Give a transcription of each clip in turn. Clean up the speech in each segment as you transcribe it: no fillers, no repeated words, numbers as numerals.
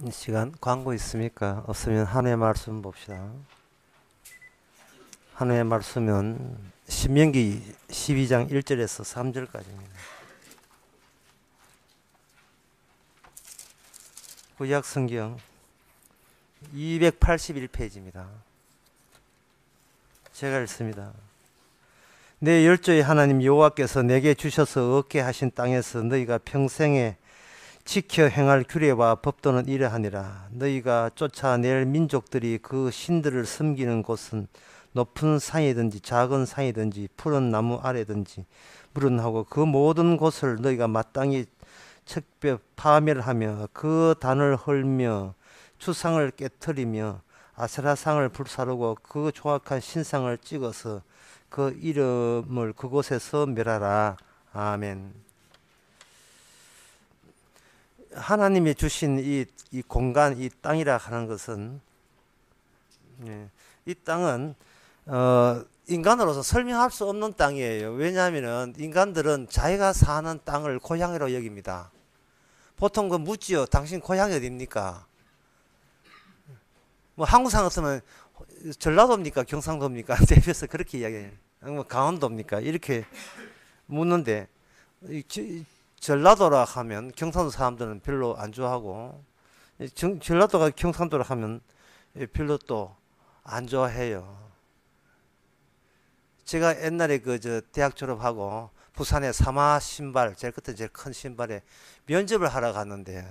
이 시간 광고 있습니까? 없으면 한해 말씀 봅시다. 한해 말씀은 신명기 12장 1절에서 3절까지입니다. 구약 성경 281페이지입니다. 제가 읽습니다. 내 열조의 하나님 여호와께서 내게 주셔서 얻게 하신 땅에서 너희가 평생에 지켜 행할 규례와 법도는 이러하니라. 너희가 쫓아낼 민족들이 그 신들을 섬기는 곳은 높은 산이든지 작은 산이든지 푸른 나무 아래든지 무른하고 그 모든 곳을 너희가 마땅히 척벽 파멸하며 그 단을 헐며 주상을 깨뜨리며 아세라상을 불사르고 그 조악한 신상을 찍어서 그 이름을 그곳에서 멸하라. 아멘. 하나님이 주신 이 공간, 이 땅이라 하는 것은, 이 땅은 인간으로서 설명할 수 없는 땅이에요. 왜냐하면 인간들은 자기가 사는 땅을 고향으로 여깁니다. 보통 그 묻지요. 당신 고향이 어디입니까? 뭐 한국 사람 같으면 전라도입니까? 경상도입니까? 대표해서 그렇게 이야기해요. 뭐 강원도입니까? 이렇게 묻는데 전라도라 하면 경상도 사람들은 별로 안 좋아하고 전라도가 경상도라 하면 별로 또 안 좋아해요. 제가 옛날에 대학 졸업하고 부산에 사마 신발, 제일 끝에 제일 큰 신발에 면접을 하러 갔는데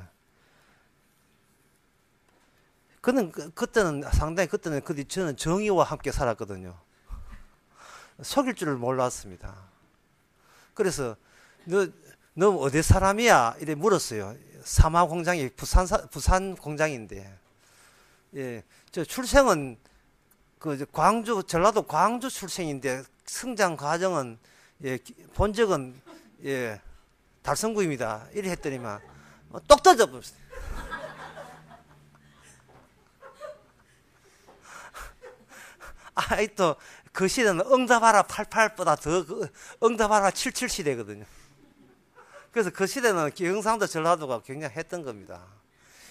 그때는 상당히 저는 정의와 함께 살았거든요. 속일 줄을 몰랐습니다. 그래서 너 어디 사람이야? 이래 물었어요. 사마 공장이 부산 공장인데, 예, 저 출생은 광주, 전라도 광주 출생인데 성장 과정은, 예, 본적은, 예, 달성구입니다. 이래 했더니만 똑 떠져버렸어요. 또 그 시대는 응답하라 88보다 더 응답하라 77 시대거든요. 그래서 그 시대는 경상도 전라도가 굉장히 했던 겁니다.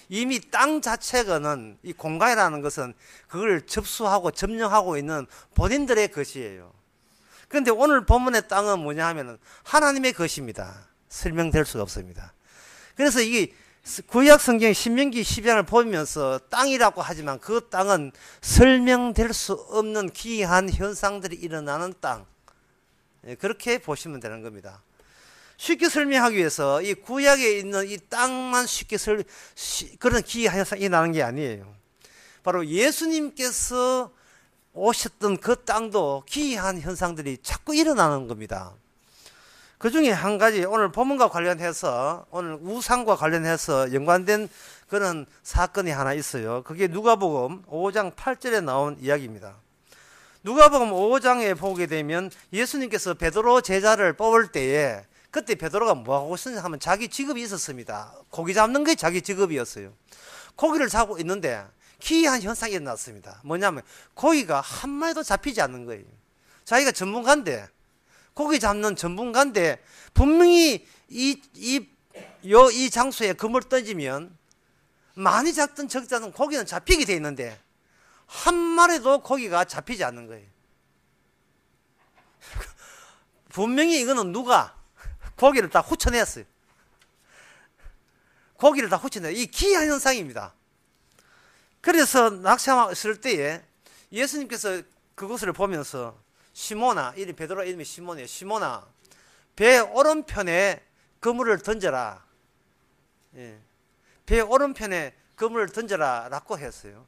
이미 땅 자체가는 이 공간이라는 것은 그걸 접수하고 점령하고 있는 본인들의 것이에요. 그런데 오늘 본문의 땅은 뭐냐 하면은 하나님의 것입니다. 설명될 수가 없습니다. 그래서 이게 구약 성경 신명기 12장을 보면서 땅이라고 하지만 그 땅은 설명될 수 없는 기이한 현상들이 일어나는 땅, 그렇게 보시면 되는 겁니다. 쉽게 설명하기 위해서 이 구약에 있는 이 땅만 쉽게 그런 기이한 현상이 일어나는 게 아니에요. 바로 예수님께서 오셨던 그 땅도 기이한 현상들이 자꾸 일어나는 겁니다. 그 중에 한 가지 오늘 본문과 관련해서, 오늘 우상과 관련해서 연관된 그런 사건이 하나 있어요. 그게 누가복음 5장 8절에 나온 이야기입니다. 누가복음 5장에 보게 되면 예수님께서 베드로 제자를 뽑을 때에 그때 베드로가 뭐하고 있었냐 하면 자기 직업이 있었습니다. 고기 잡는 게 자기 직업이었어요. 고기를 잡고 있는데 기이한 현상이 일어났습니다. 뭐냐면 고기가 한 마리도 잡히지 않는 거예요. 자기가 전문가인데, 고기 잡는 전문가인데 분명히 이 장소에 그물 던지면 많이 잡든 적지 않든 고기는 잡히게 돼 있는데 한 마리도 고기가 잡히지 않는 거예요. 분명히 이거는 누가 고기를 다 후쳐냈어요. 고기를 다 후쳐냈어요. 이 기이한 현상입니다. 그래서 낚시했을 때에 예수님께서 그것을 보면서 시몬아, 베드로 이름이 시몬이에요. 시몬아, 배 오른편에 그물을 던져라. 예. 배 오른편에 그물을 던져라 라고 했어요.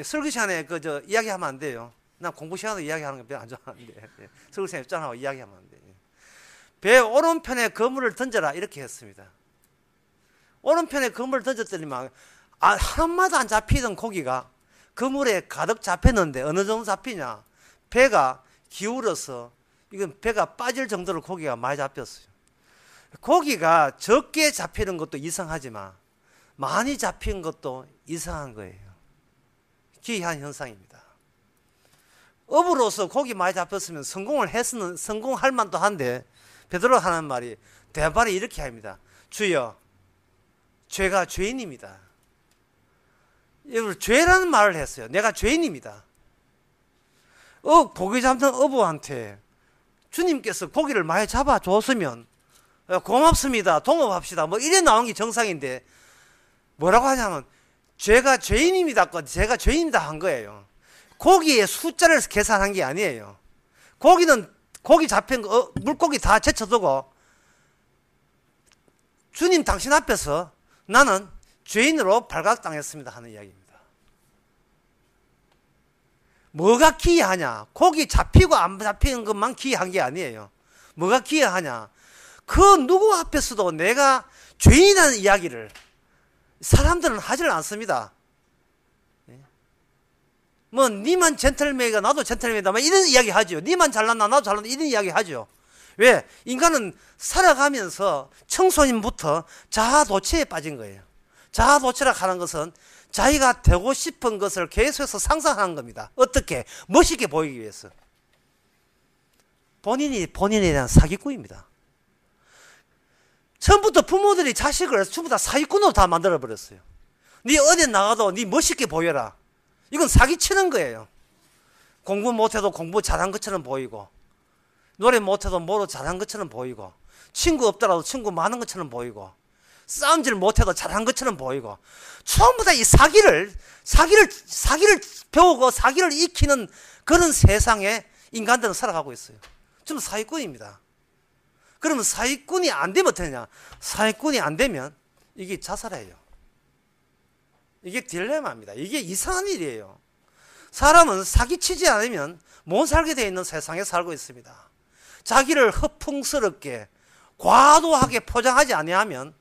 설교 시간에 이야기하면 안 돼요. 난 공부 시간에 이야기하는 거 별로 안 좋아하는데, 예. 설교 시간에 입장하고 이야기하면 안 돼요. 배 오른편에 그물을 던져라 이렇게 했습니다. 오른편에 그물을 던졌더니만 하나마도 안 잡히던 고기가 그물에 가득 잡혔는데 어느 정도 잡히냐, 배가 기울어서 이건 배가 빠질 정도로 고기가 많이 잡혔어요. 고기가 적게 잡히는 것도 이상하지만 많이 잡힌 것도 이상한 거예요. 기이한 현상입니다. 업으로서 고기 많이 잡혔으면 성공할 만도 한데 베드로가 하는 말이 대발이 이렇게 합니다. 주여, 죄가 죄인입니다. 여러분, 죄라는 말을 했어요. 내가 죄인입니다. 고기 잡는 어부한테 주님께서 고기를 많이 잡아줬으면 고맙습니다, 동업합시다, 뭐 이래 나온 게 정상인데 뭐라고 하냐면 제가 죄인입니다, 제가 죄인이다 한 거예요. 고기의 숫자를 계산한 게 아니에요. 고기는 고기 잡힌 거, 물고기 다 제쳐두고 주님 당신 앞에서 나는 죄인으로 발각당했습니다 하는 이야기입니다. 뭐가 기이하냐? 고기 잡히고 안 잡히는 것만 기이한 게 아니에요. 뭐가 기이하냐? 그 누구 앞에서도 내가 죄인이라는 이야기를 사람들은 하지를 않습니다. 뭐 니만 젠틀맨이가 나도 젠틀맨이다 뭐 이런 이야기 하죠. 니만 잘났나 나도 잘났나 이런 이야기 하죠. 왜? 인간은 살아가면서 청소년부터 자아도취에 빠진 거예요. 자아도취라 하는 것은 자기가 되고 싶은 것을 계속해서 상상하는 겁니다. 어떻게? 멋있게 보이기 위해서. 본인에 대한 사기꾼입니다. 처음부터 부모들이 자식을 전부 다 사기꾼으로 다 만들어버렸어요. 네 어디 나가도 네 멋있게 보여라. 이건 사기치는 거예요. 공부 못해도 공부 잘한 것처럼 보이고, 노래 못해도 뭐로 잘한 것처럼 보이고, 친구 없더라도 친구 많은 것처럼 보이고, 싸움질 못해도 잘한 것처럼 보이고, 전부 다 이 사기를 배우고 사기를 익히는 그런 세상에 인간들은 살아가고 있어요. 좀 사기꾼입니다. 그러면 사기꾼이 안 되면 어떻게 되냐? 사기꾼이 안 되면 이게 자살해요. 이게 딜레마입니다. 이게 이상한 일이에요. 사람은 사기치지 않으면 못 살게 되어 있는 세상에 살고 있습니다. 자기를 허풍스럽게 과도하게 포장하지 아니하면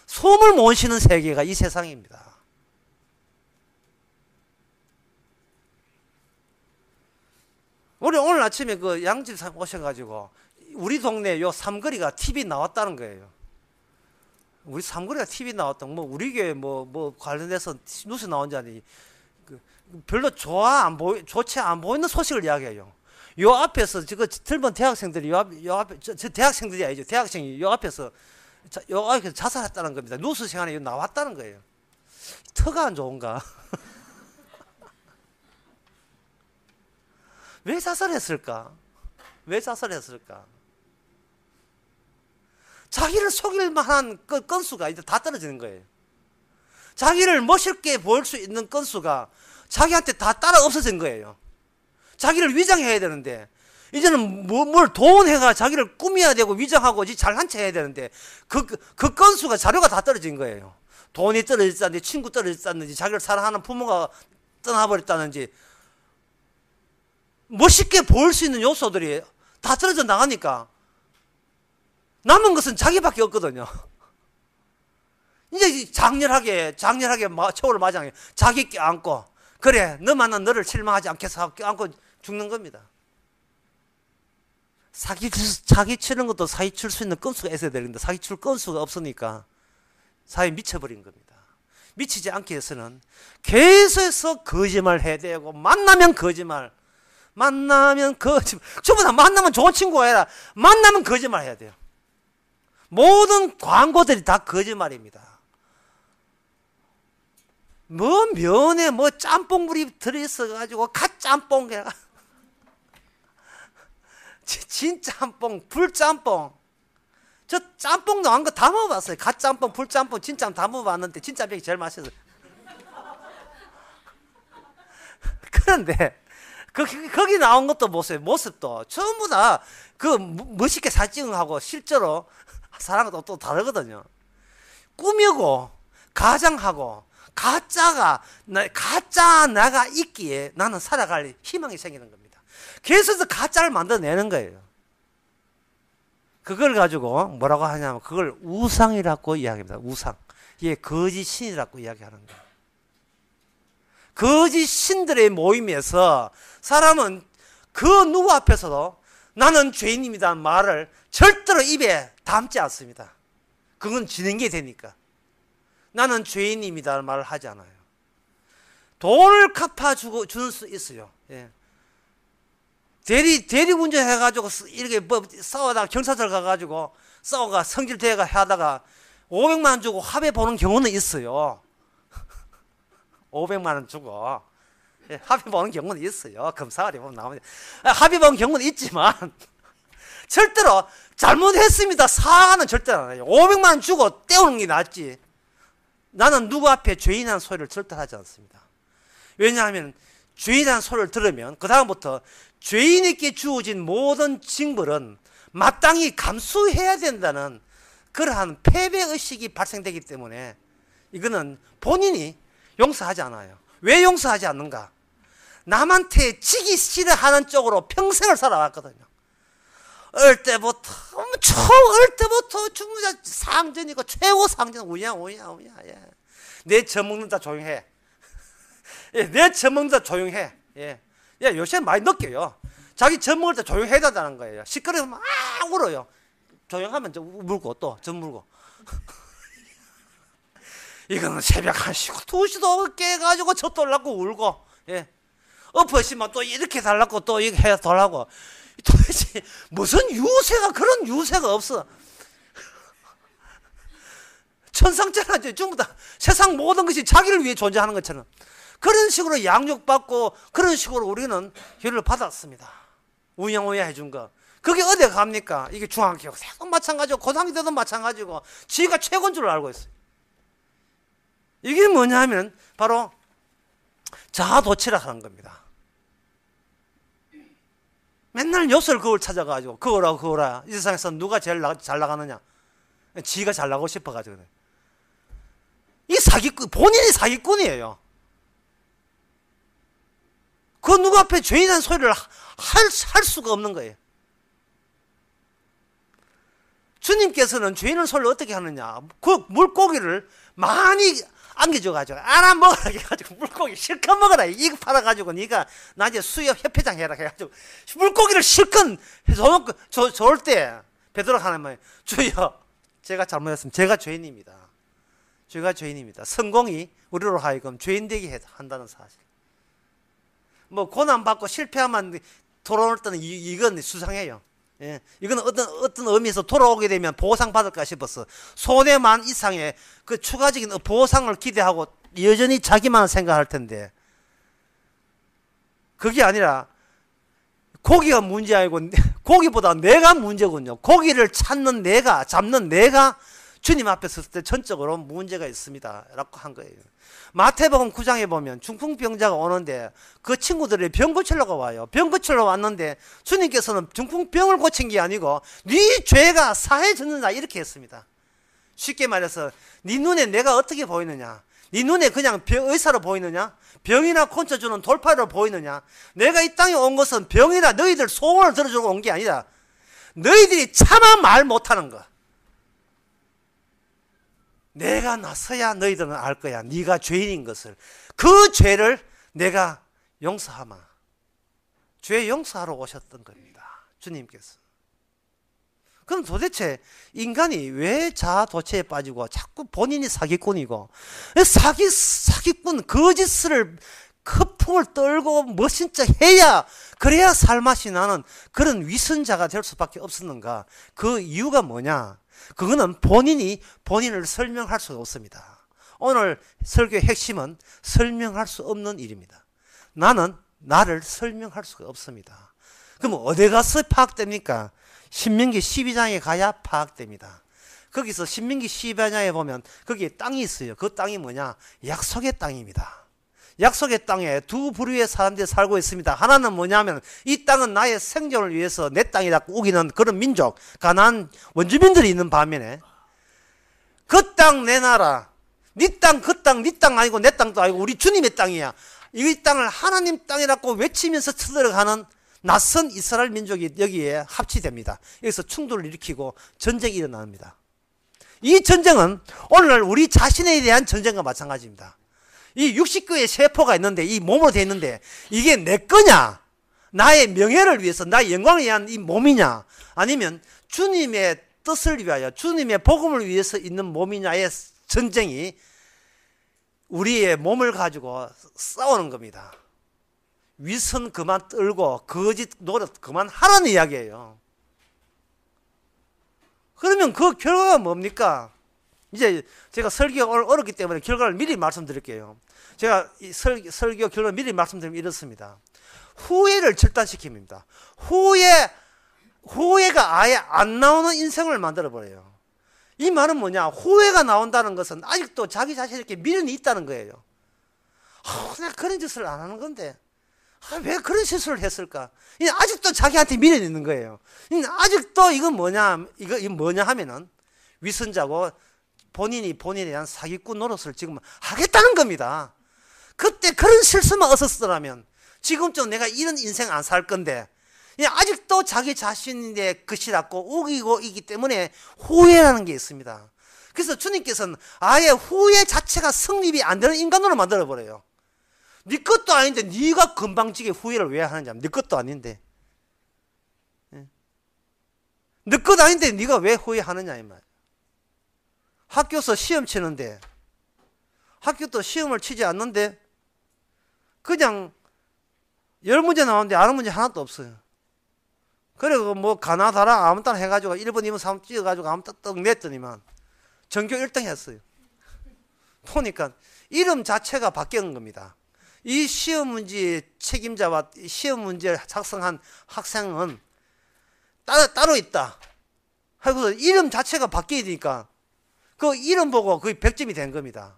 소물 못 쉬는 세계가 이 세상입니다. 우리 오늘 아침에 그 양집사 오셔가지고 우리 동네 요 삼거리가 TV 나왔다는 거예요. 우리 삼거리가 TV 나왔다. 뭐 우리 교회 뭐 관련해서 뉴스 나온 지 아니 별로 좋지 안 보이는 소식을 이야기해요. 요 앞에서 저 젊은 대학생들이 요 앞에 저 대학생들이 아니죠. 대학생이 요 앞에서 자살했다는 겁니다. 뉴스 시간에 나왔다는 거예요. 터가 안 좋은가? 왜 자살했을까? 왜 자살했을까? 자기를 속일 만한 건수가 이제 다 떨어지는 거예요. 자기를 멋있게 보일 수 있는 건수가 자기한테 다 따라 없어진 거예요. 자기를 위장해야 되는데 이제는 뭘 동원해가 자기를 꾸며야 되고 위장하고 잘난 체 해야 되는데 그 건수가 자료가 다 떨어진 거예요. 돈이 떨어졌다든지 친구 떨어졌다든지 자기를 사랑하는 부모가 떠나버렸다든지 멋있게 보일 수 있는 요소들이 다 떨어져 나가니까 남은 것은 자기밖에 없거든요. 이제 장렬하게 초를 맞이하게 자기 껴안고 그래 너만은 너를 실망하지 않겠어 껴안고 죽는 겁니다. 사기치는 것도 사기칠 수 있는 건수가 있어야 되는데 사기칠 건수가 없으니까 사기에 미쳐버린 겁니다. 미치지 않기 위해서는 계속해서 거짓말 해야 되고 만나면 거짓말 전부 다 만나면 좋은 친구가 아니라 만나면 거짓말 해야 돼요. 모든 광고들이 다 거짓말입니다. 뭐 면에 뭐 짬뽕물이 들어있어가지고 갓짬뽕 해라. 진짬뽕, 불짬뽕. 저 짬뽕 나온 거 다 먹어봤어요. 갓짬뽕, 불짬뽕, 진짬 다 먹어봤는데 진짬뽕이 제일 맛있어요. 그런데 거기 나온 것도 보세요. 모습도 전부 다 멋있게 사진하고 실제로 사람은 또 다르거든요. 꾸미고 가장하고 가짜 나가 있기에 나는 살아갈 희망이 생기는 겁니다. 그래서 가짜를 만들어내는 거예요. 그걸 가지고 뭐라고 하냐면 그걸 우상이라고 이야기합니다. 우상. 이게 거짓 신이라고 이야기하는 거예요. 거짓 신들의 모임에서 사람은 그 누구 앞에서도 나는 죄인입니다는 말을 절대로 입에 담지 않습니다. 그건 진행이 되니까. 나는 죄인입니다는 말을 하지 않아요. 돈을 갚아주고 주는 수 있어요. 예. 대리운전 해가지고 이렇게 싸우다가 경찰서 가가지고 싸우가 성질대가 하다가 500만 원 주고 합의 보는 경우는 있어요. 500만 원 주고 합의 보는 경우는 있어요. 검사관이 보면 나오면 합의 보는 경우는 있지만 절대로 잘못했습니다 사과는 절대로 안 해요. 500만 원 주고 떼우는 게 낫지. 나는 누구 앞에 죄인이라는 소리를 절대 하지 않습니다. 왜냐하면 죄인이라는 소리를 들으면 그 다음부터 죄인에게 주어진 모든 징벌은 마땅히 감수해야 된다는 그러한 패배의식이 발생되기 때문에 이거는 본인이 용서하지 않아요. 왜 용서하지 않는가? 남한테 지기 싫어하는 쪽으로 평생을 살아왔거든요. 어릴 때부터 중무자 상전이고 최고 상전 우야. 예. 내 젖먹는다 조용해. 예, 내 젖먹는다 조용해. 예. 야, 요새 많이 느껴요. 자기 젖먹을 때 조용해야 된다는 거예요. 시끄러우면 막 울어요. 조용하면 물고 또 젖 물고. 이거는 새벽 1시, 2시도 깨가지고 젖 돌라고 울고, 예. 엎어지면 또 이렇게 달라고 또 이렇게 해 달라고. 도대체 무슨 유세가 그런 유세가 없어. 천상천하죠. 전부 다 세상 모든 것이 자기를 위해 존재하는 것처럼 그런 식으로 양육받고 그런 식으로 우리는 교육을 받았습니다. 우양우야 해준 거. 그게 어디에 갑니까? 이게 중학교 때도 마찬가지고 고등학교 때도 마찬가지고 지가 최고인 줄 알고 있어요. 이게 뭐냐 하면 바로 자아도취라 하는 겁니다. 맨날 요술 그걸 찾아가지고 그거라 이 세상에서 누가 제일 잘 나가느냐? 지가 잘 나가고 싶어가지고. 이 사기꾼, 본인이 사기꾼이에요. 그 누구 앞에 죄인한 소리를 할 수가 없는 거예요. 주님께서는 죄인의 소리를 어떻게 하느냐? 그 물고기를 많이 안겨줘가지고 알아 먹으라 해가지고 물고기 실컷 먹어라 이거 팔아가지고 네가 나중에 수협 협회장 해라 해가지고 물고기를 실컷 좋을 때 베드로 하나님 주여 제가 잘못했습니다. 제가 죄인입니다. 제가 죄인입니다. 성공이 우리로 하여금 죄인 되게 한다는 사실. 뭐 고난받고 실패하면 돌아올 때는 이건 수상해요. 예, 이건 어떤 의미에서 돌아오게 되면 보상 받을까 싶어서 손해만 이상의 그 추가적인 보상을 기대하고 여전히 자기만 생각할 텐데 그게 아니라 고기가 문제 아니고 고기보다 내가 문제군요. 고기를 잡는 내가 주님 앞에 섰을 때 전적으로 문제가 있습니다 라고 한 거예요. 마태복음 9장에 보면 중풍병자가 오는데 그 친구들이 병 고치려고 와요. 병 고치려고 왔는데 주님께서는 중풍병을 고친 게 아니고 네 죄가 사해졌느냐 이렇게 했습니다. 쉽게 말해서 네 눈에 내가 어떻게 보이느냐? 네 눈에 그냥 의사로 보이느냐? 병이나 고쳐주는 돌파로 보이느냐? 내가 이 땅에 온 것은 병이나 너희들 소원을 들어주고 온 게 아니라 너희들이 차마 말 못하는 거. 내가 나서야 너희들은 알 거야. 네가 죄인인 것을. 그 죄를 내가 용서하마. 죄 용서하러 오셨던 겁니다. 주님께서. 그럼 도대체 인간이 왜 자아도취에 빠지고 자꾸 본인이 사기꾼이고 사기꾼 거짓을 거품을 떨고 멋진 척 해야 그래야 살맛이 나는 그런 위선자가 될 수밖에 없었는가? 그 이유가 뭐냐? 그거는 본인이 본인을 설명할 수 없습니다. 오늘 설교의 핵심은 설명할 수 없는 일입니다. 나는 나를 설명할 수가 없습니다. 그럼 어디 가서 파악됩니까? 신명기 12장에 가야 파악됩니다. 거기서 신명기 12장에 보면 거기에 땅이 있어요. 그 땅이 뭐냐? 약속의 땅입니다. 약속의 땅에 두 부류의 사람들이 살고 있습니다. 하나는 뭐냐면 이 땅은 나의 생존을 위해서 내 땅이라고 우기는 그런 민족, 가나안 원주민들이 있는 반면에 그 땅 내 나라, 네 땅 그 땅 네 땅 아니고 내 땅도 아니고 우리 주님의 땅이야. 이 땅을 하나님 땅이라고 외치면서 쳐들어가는 낯선 이스라엘 민족이 여기에 합치됩니다. 여기서 충돌을 일으키고 전쟁이 일어납니다. 이 전쟁은 오늘날 우리 자신에 대한 전쟁과 마찬가지입니다. 이 69의 세포가 있는데 이 몸으로 되어 있는데 이게 내 거냐? 나의 명예를 위해서 나의 영광을 위한 이 몸이냐? 아니면 주님의 뜻을 위하여 주님의 복음을 위해서 있는 몸이냐의 전쟁이 우리의 몸을 가지고 싸우는 겁니다. 위선 그만 떨고 거짓 노릇 그만 하라는 이야기예요. 그러면 그 결과가 뭡니까? 이제 제가 설교가 어렵기 때문에 결과를 미리 말씀드릴게요. 제가 이 설교 결과를 미리 말씀드리면 이렇습니다. 후회를 절단시킵니다. 후회가 아예 안 나오는 인생을 만들어버려요. 이 말은 뭐냐? 후회가 나온다는 것은 아직도 자기 자신에게 미련이 있다는 거예요. 내가 그런 짓을 안 하는 건데 왜 그런 실수를 했을까? 아직도 자기한테 미련이 있는 거예요. 아직도 이건 뭐냐 하면은 위선자고 본인에 대한 사기꾼 노릇을 지금 하겠다는 겁니다. 그때 그런 실수만 없었더라면 지금쯤 내가 이런 인생 안 살 건데 아직도 자기 자신의 것이라고 우기고 있기 때문에 후회라는 게 있습니다. 그래서 주님께서는 아예 후회 자체가 성립이 안 되는 인간으로 만들어버려요. 네 것도 아닌데 네가 건방지게 후회를 왜 하느냐. 네 것도 아닌데. 네 것 아닌데 네가 왜 후회하느냐 이 말. 학교에서 시험 치는데 학교도 시험을 치지 않는데 그냥 10문제 나오는데 아는 문제 하나도 없어요. 그리고 뭐 가나다라 아무 따나 해가지고 1번, 2번, 3번 찍어가지고 아무 따나 떡 냈더니만 전교 1등 했어요. 보니까 이름 자체가 바뀌는 겁니다. 이 시험 문제 책임자와 시험 문제를 작성한 학생은 따로 있다. 하고서 이름 자체가 바뀌어야 되니까 그 이름 보고 거의 100점이 된 겁니다.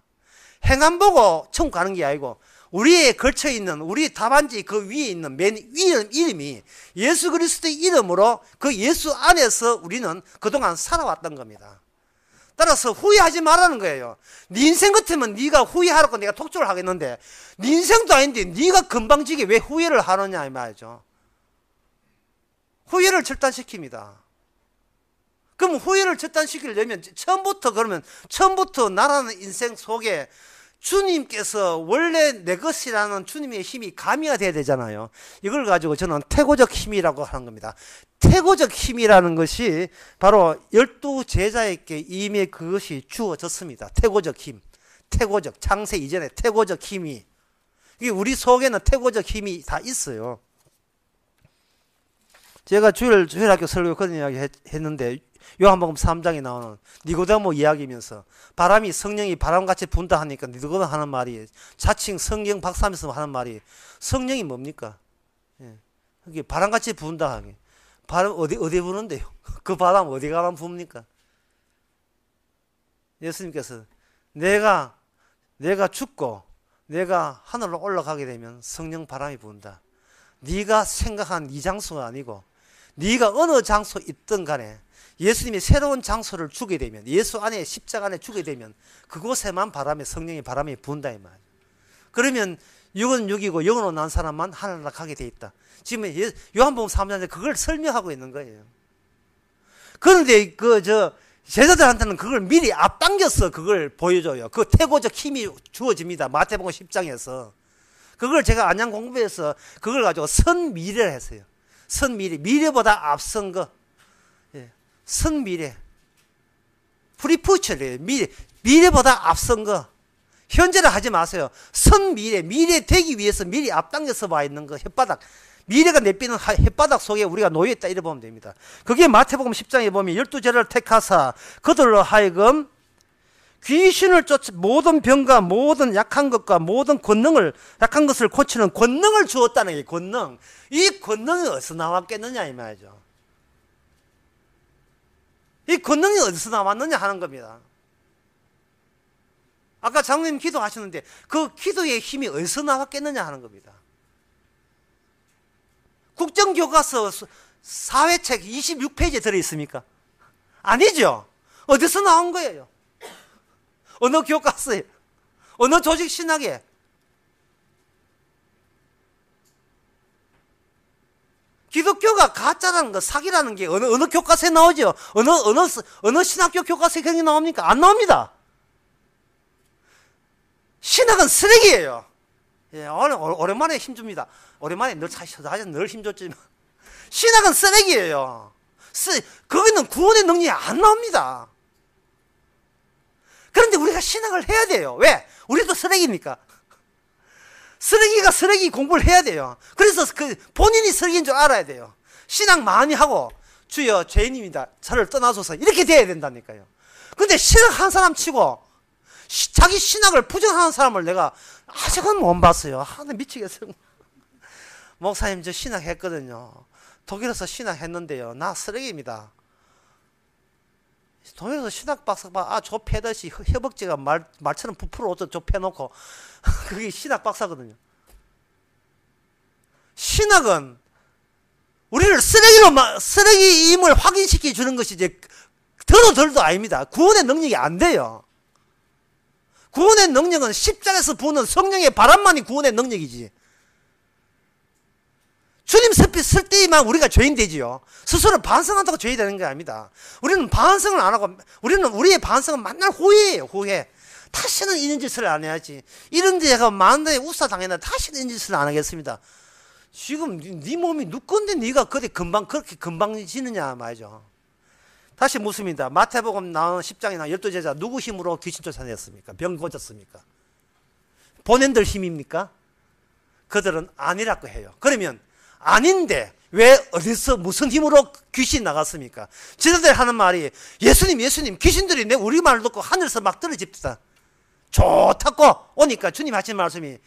행함 보고 천국 가는 게 아니고 우리에 걸쳐 있는 우리 답안지 그 위에 있는 맨 이름이 예수 그리스도의 이름으로 그 예수 안에서 우리는 그동안 살아왔던 겁니다. 따라서 후회하지 말라는 거예요. 네 인생 같으면 네가 후회하라고 내가 독촉을 하겠는데 네 인생도 아닌데 네가 건방지게 왜 후회를 하느냐 이 말이죠. 후회를 절단시킵니다. 그럼 후회를 절단시키려면 처음부터 나라는 인생 속에 주님께서 원래 내 것이라는 주님의 힘이 가미가 돼야 되잖아요. 이걸 가지고 저는 태고적 힘이라고 하는 겁니다. 태고적 힘이라는 것이 바로 12 제자에게 이미 그것이 주어졌습니다. 태고적 힘. 태고적, 창세 이전에 태고적 힘이. 우리 속에는 태고적 힘이 다 있어요. 제가 주일학교 설교 그런 이야기 했는데 요한복음 3장에 나오는 니고데모 이야기면서 바람이 성령이 바람같이 분다 하니까 니고데모 하는 말이 자칭 성경 박사면서 하는 말이 성령이 뭡니까? 그게 바람같이 분다 하기. 바람 어디 부는데요? 그 바람 어디 가만 붑니까? 예수님께서 내가 죽고 내가 하늘로 올라가게 되면 성령 바람이 분다. 네가 생각한 이 장소가 아니고 네가 어느 장소 있든 간에 예수님이 새로운 장소를 주게 되면 예수 안에 십자가 안에 주게 되면 그곳에만 성령의 바람이 분다 이 말. 그러면 육은 육이고 영으로 난 사람만 하늘로 가게 돼 있다. 지금 요한복음 3장에 그걸 설명하고 있는 거예요. 그런데 제자들한테는 그걸 미리 앞당겨서 그걸 보여줘요. 그 태고적 힘이 주어집니다. 마태복음 10장에서. 그걸 제가 안양 공부에서 그걸 가지고 선미래를 했어요. 선미래. 미래보다 앞선 거. 선미래. 프리퓨처래요. 미래보다 앞선 거. 현재를 하지 마세요. 선미래. 미래 되기 위해서 미리 앞당겨서 와 있는 거. 혓바닥. 미래가 내비는 혓바닥 속에 우리가 놓여있다 이래 보면 됩니다. 그게 마태복음 10장에 보면 12제를 택하사 그들로 하여금 귀신을 쫓아 모든 병과 모든 약한 것과 모든 약한 것을 고치는 권능을 주었다는 게 권능. 이 권능이 어디서 나왔겠느냐 이 말이죠. 이 권능이 어디서 나왔느냐 하는 겁니다. 아까 장로님 기도하시는데 그 기도의 힘이 어디서 나왔겠느냐 하는 겁니다. 국정교과서 사회책 26페이지에 들어있습니까? 아니죠. 어디서 나온 거예요? 어느 교과서에? 어느 조직 신학에? 기독교가 가짜라는 거, 사기라는 게 어느 교과서에 나오죠? 어느 신학교 교과서에 그런 게 나옵니까? 안 나옵니다. 신학은 쓰레기예요. 예, 오랜만에 힘줍니다. 오랜만에 늘 힘줬지만 신학은 쓰레기예요. 거기는 구원의 능력이 안 나옵니다. 그런데 우리가 신학을 해야 돼요. 왜? 우리도 쓰레기니까. 쓰레기가 쓰레기 공부를 해야 돼요. 그래서 본인이 쓰레기인 줄 알아야 돼요. 신학 많이 하고 주여 죄인입니다. 저를 떠나소서 이렇게 돼야 된다니까요. 근데 신학한 사람 치고 자기 신학을 부정하는 사람을 내가 아직은 못 봤어요. 나 미치겠어요. 목사님 저 신학했거든요. 독일에서 신학했는데요. 나 쓰레기입니다. 독일에서 신학 박사 조 패듯이 허벅지가 말처럼 부풀어 조 패놓고 그게 신학 박사거든요. 신학은 우리를 쓰레기임을 확인시켜 주는 것이 이제 덜도 아닙니다. 구원의 능력이 안 돼요. 구원의 능력은 십자가에서 부는 성령의 바람만이 구원의 능력이지. 주님 쓸 때만 우리가 죄인 되지요. 스스로 반성한다고 죄인 되는 게 아닙니다. 우리는 반성을 안 하고, 우리의 반성은 맨날 후회예요, 후회. 다시는 이런 짓을 안 해야지. 이런 데가 만나에 우사 당했는데 다시는 이런 짓을 안 하겠습니다. 지금 네 몸이 누군데 네가 그렇게 금방 지느냐 말이죠. 다시 묻습니다. 마태복음 나온 10장이나 12제자 누구 힘으로 귀신 쫓아냈습니까? 병 고쳤습니까? 본인들 힘입니까? 그들은 아니라고 해요. 그러면 아닌데 왜 어디서 무슨 힘으로 귀신 나갔습니까? 제자들 하는 말이 예수님 귀신들이 우리 말 듣고 하늘에서 막 떨어집시다. 좋다고 오니까 주님 하신 말씀이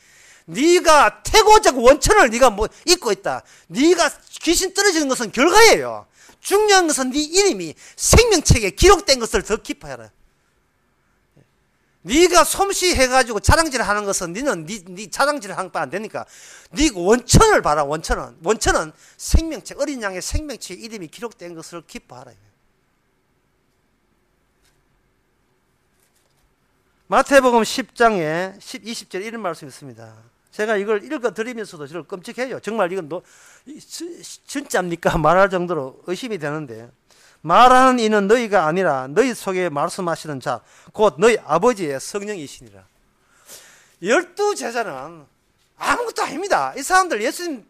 네가 태고적 원천을 네가 잊고 있다. 네가 귀신 떨어지는 것은 결과예요. 중요한 것은 네 이름이 생명책에 기록된 것을 더 기뻐해라. 네가 솜씨 해가지고 자랑질 하는 것은 네 자랑질 하는 바 안 되니까 네 원천을 봐라. 원천은 생명책, 어린 양의 생명책에 이름이 기록된 것을 기뻐하라. 마태복음 10장에 20절 이런 말씀이 있습니다. 제가 이걸 읽어드리면서도 저를 끔찍해요. 정말 이건 진짜입니까? 말할 정도로 의심이 되는데, 말하는 이는 너희가 아니라 너희 속에 말씀하시는 자 곧 너희 아버지의 성령이시니라. 12제자는 아무것도 아닙니다. 이 사람들 예수님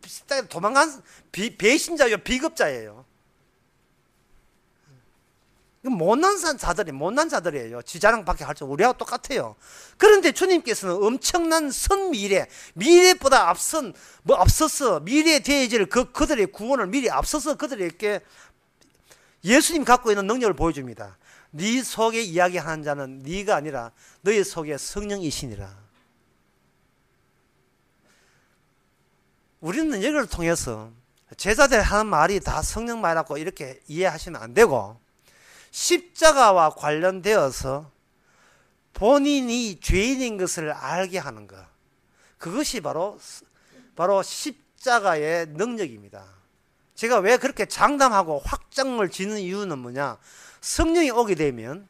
도망간 배신자요, 비겁자예요. 못난 자들이에요. 지자랑밖에 할 줄 우리하고 똑같아요. 그런데 주님께서는 엄청난 미래보다 앞서서 미래에 대해질 그들의 구원을 미리 앞서서 그들에게 예수님 갖고 있는 능력을 보여줍니다. 네 속에 이야기하는 자는 네가 아니라 너희 속에 성령이시니라. 우리는 이걸 통해서 제자들 하는 말이 다 성령 말이라고 이렇게 이해하시면 안 되고, 십자가와 관련되어서 본인이 죄인인 것을 알게 하는 것, 그것이 바로 십자가의 능력입니다. 제가 왜 그렇게 장담하고 확정을 짓는 이유는 뭐냐? 성령이 오게 되면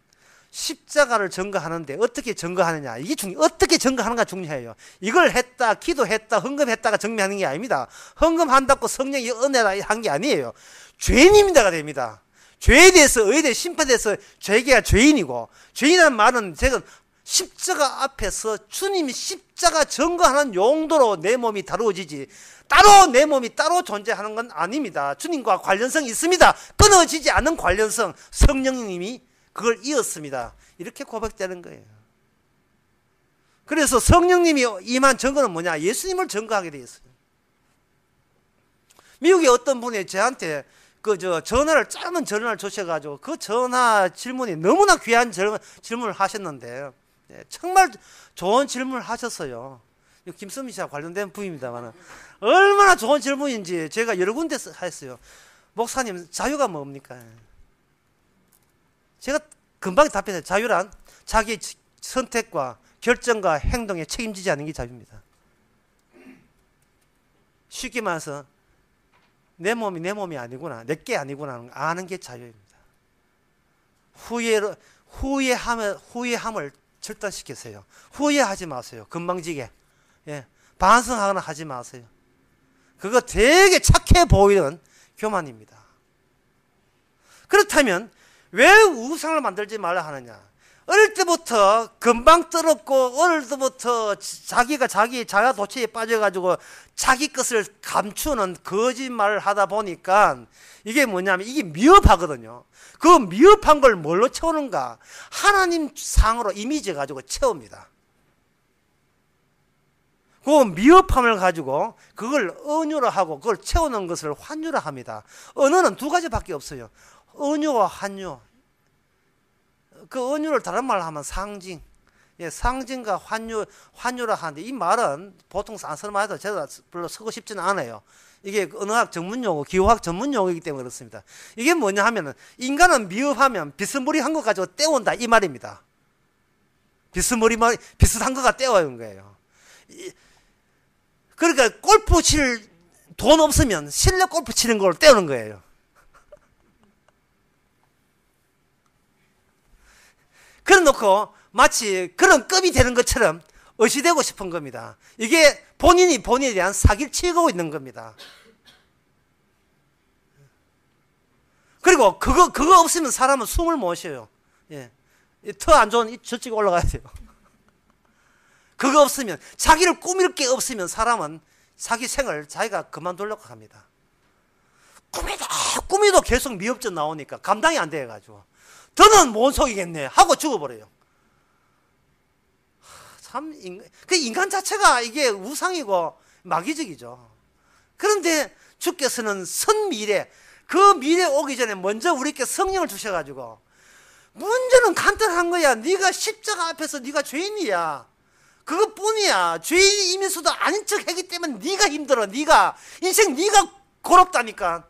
십자가를 증거하는데 어떻게 증거하느냐, 어떻게 증거하는가 중요해요. 이걸 했다, 기도했다, 헌금했다가 증명하는 게 아닙니다. 헌금한다고 성령이 은혜라 한 게 아니에요. 죄인입니다가 됩니다. 죄에 대해서, 의에 대해 심판에 대해서 죄가 죄인이고, 죄인이라는 말은 제가 십자가 앞에서 주님이 십자가 증거하는 용도로 내 몸이 다루어지지, 따로 내 몸이 따로 존재하는 건 아닙니다. 주님과 관련성이 있습니다. 끊어지지 않는 관련성, 성령님이 그걸 이었습니다. 이렇게 고백되는 거예요. 그래서 성령님이 임한 증거는 뭐냐? 예수님을 증거하게 되어 있어요. 미국의 어떤 분이 저한테 짧은 전화를 주셔가지고 그 전화 질문이 너무나 귀한 질문을 하셨는데, 정말 좋은 질문을 하셨어요. 김선미 씨와 관련된 부입니다만 얼마나 좋은 질문인지 제가 여러 군데서 했어요. 목사님, 자유가 뭡니까? 제가 금방 답했어요. 자유란 자기 선택과 결정과 행동에 책임지지 않는 게 자유입니다. 쉽게 말해서 내 몸이 아니구나, 내게 아니구나 아는 게 자유입니다. 후회함을 절단시키세요. 후회하지 마세요. 건방지게. 반성하거나 하지 마세요. 그거 되게 착해 보이는 교만입니다. 그렇다면 왜 우상을 만들지 말라 하느냐? 어릴 때부터 금방 떨었고, 어릴 때부터 자기가 자아 도취에 빠져가지고 자기 것을 감추는 거짓말을 하다 보니까 이게 뭐냐면 이게 미흡하거든요. 그 미흡한 걸 뭘로 채우는가? 하나님 상으로 이미지 가지고 채웁니다. 그 미흡함을 가지고 그걸 은유로 하고 그걸 채우는 것을 환유로 합니다. 언어는 두 가지밖에 없어요. 은유와 환유. 그 은유를 다른 말로 하면 상징. 예, 상징과 환유라 하는데 이 말은 보통 안 쓰는 말도 제가 별로 쓰고 싶지는 않아요. 이게 언어학 전문 용어, 기호학 전문 용어이기 때문에 그렇습니다. 이게 뭐냐 하면은 인간은 미흡하면 비스무리한 거 가지고 때운다 이 말입니다. 비슷한 거가 때워온 거예요. 그러니까 골프 칠 돈 없으면 실내 골프 치는 걸 때우는 거예요. 그래 놓고 마치 그런 급이 되는 것처럼 의시되고 싶은 겁니다. 이게 본인에 대한 사기를 치고 있는 겁니다. 그리고 그거 없으면 사람은 숨을 못 쉬어요. 예. 더 안 좋은 저쪽 올라가야 돼요. 그거 없으면, 자기를 꾸밀 게 없으면 사람은 자기 생을 자기가 그만두려고 합니다. 꾸미도 계속 미흡전 나오니까 감당이 안 돼가지고 더는 못 속이겠네 하고 죽어버려요. 참 그 인간 자체가 이게 우상이고 마귀적이죠. 그런데 주께서는 선 미래, 그 미래 오기 전에 먼저 우리께 성령을 주셔가지고 문제는 간단한 거야. 네가 십자가 앞에서 네가 죄인이야. 그것뿐이야. 죄인이면서도 아닌 척 하기 때문에 네가 힘들어. 네가 고롭다니까.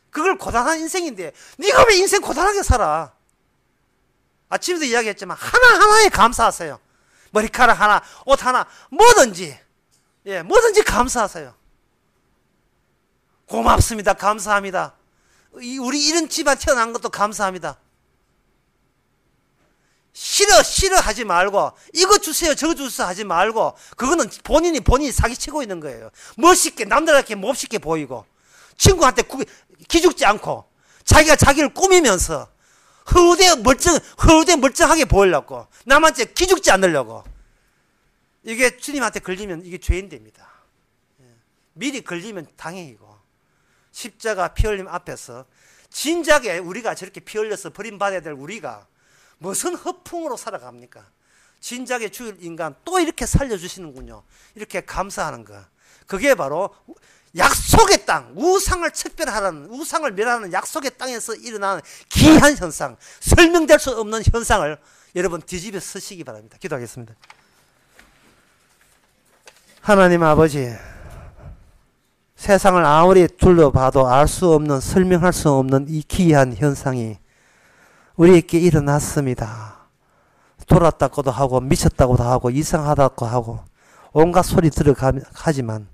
그걸 고단한 인생인데 네가 왜 인생 고단하게 살아? 아침에도 이야기했지만 하나하나에 감사하세요. 머리카락 하나, 옷 하나, 뭐든지, 예, 뭐든지 감사하세요. 고맙습니다. 감사합니다. 우리 이런 집안 태어난 것도 감사합니다. 싫어 하지 말고, 이거 주세요 저거 주세요 하지 말고, 그거는 본인이 사기치고 있는 거예요. 멋있게 남들한테 몹쉽게 보이고, 친구한테 기죽지 않고, 자기가 자기를 꾸미면서 허우대 멀쩡하게 보이려고, 남한테 기죽지 않으려고. 이게 주님한테 걸리면 이게 죄인 됩니다. 미리 걸리면 당행이고, 십자가 피 흘림 앞에서 진작에 우리가 저렇게 피 흘려서 버림받아야 될 우리가 무슨 허풍으로 살아갑니까? 진작에 죽일 인간 또 이렇게 살려주시는군요. 이렇게 감사하는 거. 그게 바로 약속의 땅, 우상을 척별하라는, 우상을 멸하는 약속의 땅에서 일어나는 기이한 현상, 설명될 수 없는 현상을 여러분 뒤집어 쓰시기 바랍니다. 기도하겠습니다. 하나님 아버지, 세상을 아무리 둘러봐도 알 수 없는, 설명할 수 없는 이 기이한 현상이 우리에게 일어났습니다. 돌았다고도 하고 미쳤다고도 하고 이상하다고 하고 온갖 소리 들어가지만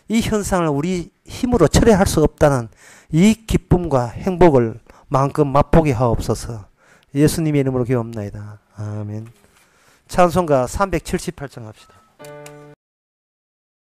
이 현상을 우리 힘으로 처리할 수 없다는 이 기쁨과 행복을 마음껏 맛보게 하옵소서. 예수님의 이름으로 기도합나이다. 아멘. 찬송가 378장 합시다.